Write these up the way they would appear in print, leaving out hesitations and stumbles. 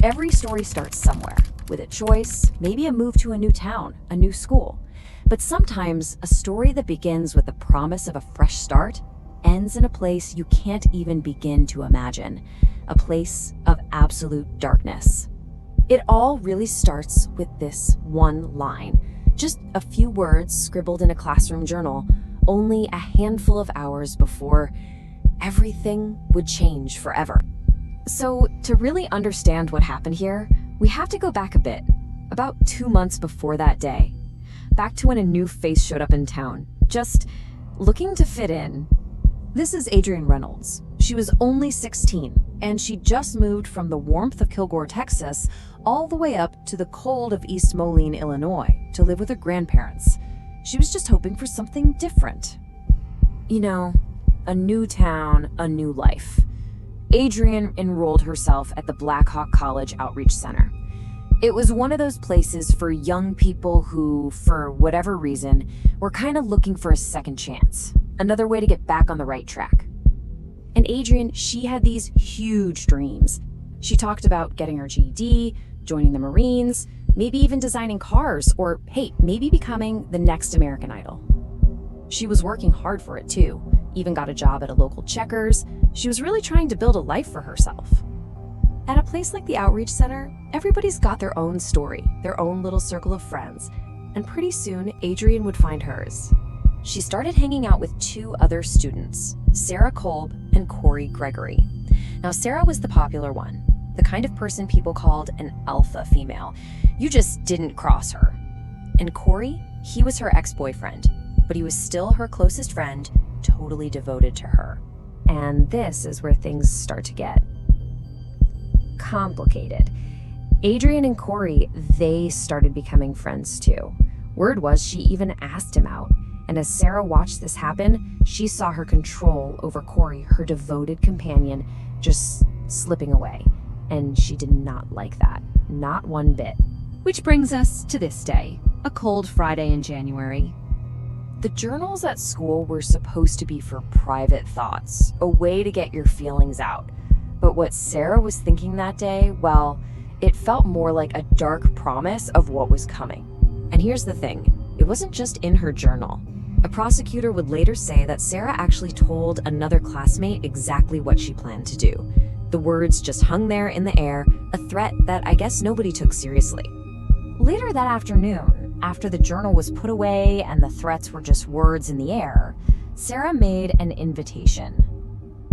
Every story starts somewhere, with a choice, maybe a move to a new town, a new school. But sometimes a story that begins with the promise of a fresh start ends in a place you can't even begin to imagine, a place of absolute darkness. It all really starts with this one line, just a few words scribbled in a classroom journal, only a handful of hours before everything would change forever. So, to really understand what happened here, we have to go back a bit, about 2 months before that day. Back to when a new face showed up in town, just looking to fit in. This is Adrianne Reynolds. She was only 16, and she just moved from the warmth of Kilgore, Texas, all the way up to the cold of East Moline, Illinois, to live with her grandparents. She was just hoping for something different. You know, a new town, a new life. Adrianne enrolled herself at the Blackhawk College Outreach Center. It was one of those places for young people who, for whatever reason, were kind of looking for a second chance, another way to get back on the right track. And Adrianne, she had these huge dreams. She talked about getting her GED, joining the Marines, maybe even designing cars, or hey, maybe becoming the next American Idol. She was working hard for it too, even got a job at a local Checkers. She was really trying to build a life for herself. At a place like the Outreach Center, everybody's got their own story, their own little circle of friends, and pretty soon, Adrianne would find hers. She started hanging out with 2 other students, Sarah Kolb and Corey Gregory. Now, Sarah was the popular one, the kind of person people called an alpha female. You just didn't cross her. And Corey, he was her ex-boyfriend, but he was still her closest friend, totally devoted to her. And this is where things start to get complicated. Adrianne and Corey, they started becoming friends too. Word was she even asked him out. And as Sarah watched this happen, she saw her control over Corey, her devoted companion, just slipping away. And she did not like that, not one bit. Which brings us to this day, a cold Friday in January. The journals at school were supposed to be for private thoughts, a way to get your feelings out. But what Sarah was thinking that day, well, it felt more like a dark promise of what was coming. And here's the thing, it wasn't just in her journal. A prosecutor would later say that Sarah actually told another classmate exactly what she planned to do. The words just hung there in the air, a threat that I guess nobody took seriously. Later that afternoon, after the journal was put away and the threats were just words in the air, Sarah made an invitation.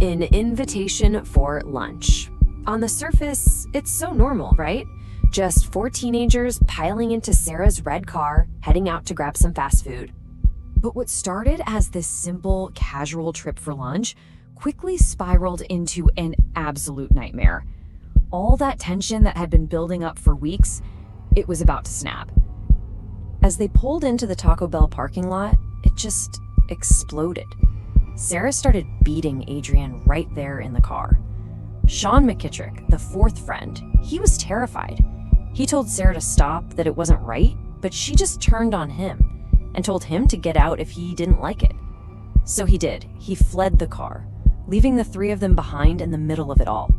An invitation for lunch. On the surface, it's so normal, right? Just 4 teenagers piling into Sarah's red car, heading out to grab some fast food. But what started as this simple, casual trip for lunch quickly spiraled into an absolute nightmare. All that tension that had been building up for weeks, it was about to snap. As they pulled into the Taco Bell parking lot, it just exploded. Sarah started beating Adrianne right there in the car. Sean McKittrick, the 4th friend, he was terrified. He told Sarah to stop, that it wasn't right, but she just turned on him and told him to get out if he didn't like it. So he did. He fled the car, leaving the 3 of them behind in the middle of it all.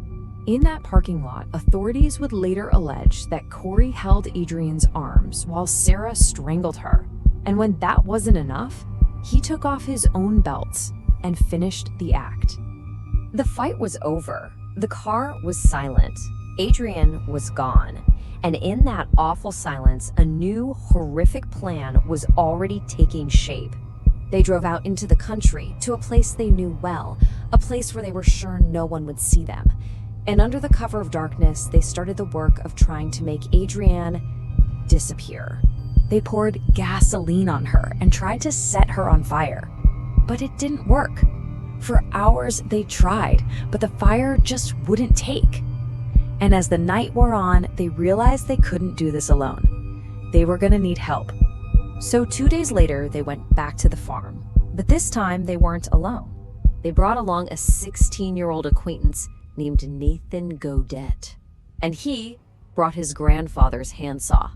In that parking lot, authorities would later allege that Corey held Adrianne's arms while Sarah strangled her. And when that wasn't enough, he took off his own belt and finished the act. The fight was over. The car was silent. Adrianne was gone. And in that awful silence, a new, horrific plan was already taking shape. They drove out into the country, to a place they knew well, a place where they were sure no one would see them. And under the cover of darkness, they started the work of trying to make Adrianne disappear. They poured gasoline on her and tried to set her on fire. But it didn't work. For hours they tried, but the fire just wouldn't take. And as the night wore on, they realized they couldn't do this alone. They were going to need help. So 2 days later, they went back to the farm. But this time, they weren't alone. They brought along a 16-year-old acquaintance named Nathan Godette. And he brought his grandfather's handsaw.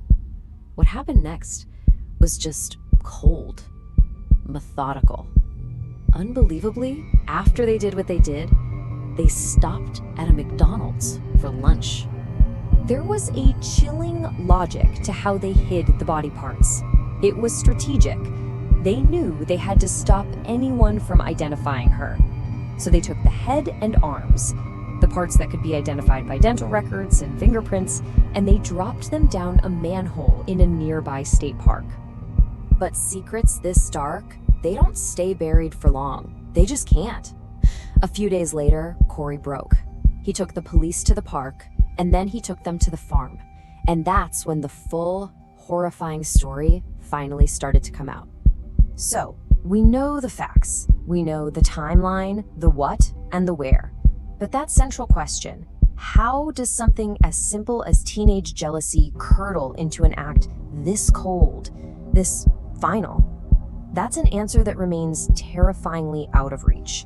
What happened next was just cold, methodical. Unbelievably, after they did what they did, they stopped at a McDonald's for lunch. There was a chilling logic to how they hid the body parts. It was strategic. They knew they had to stop anyone from identifying her. So they took the head and arms, the parts that could be identified by dental records and fingerprints, and they dropped them down a manhole in a nearby state park. But secrets this dark, they don't stay buried for long. They just can't. A few days later, Corey broke. He took the police to the park, and then he took them to the farm. And that's when the full, horrifying story finally started to come out. So, we know the facts. We know the timeline, the what, and the where. But that central question, how does something as simple as teenage jealousy curdle into an act this cold, this final? That's an answer that remains terrifyingly out of reach.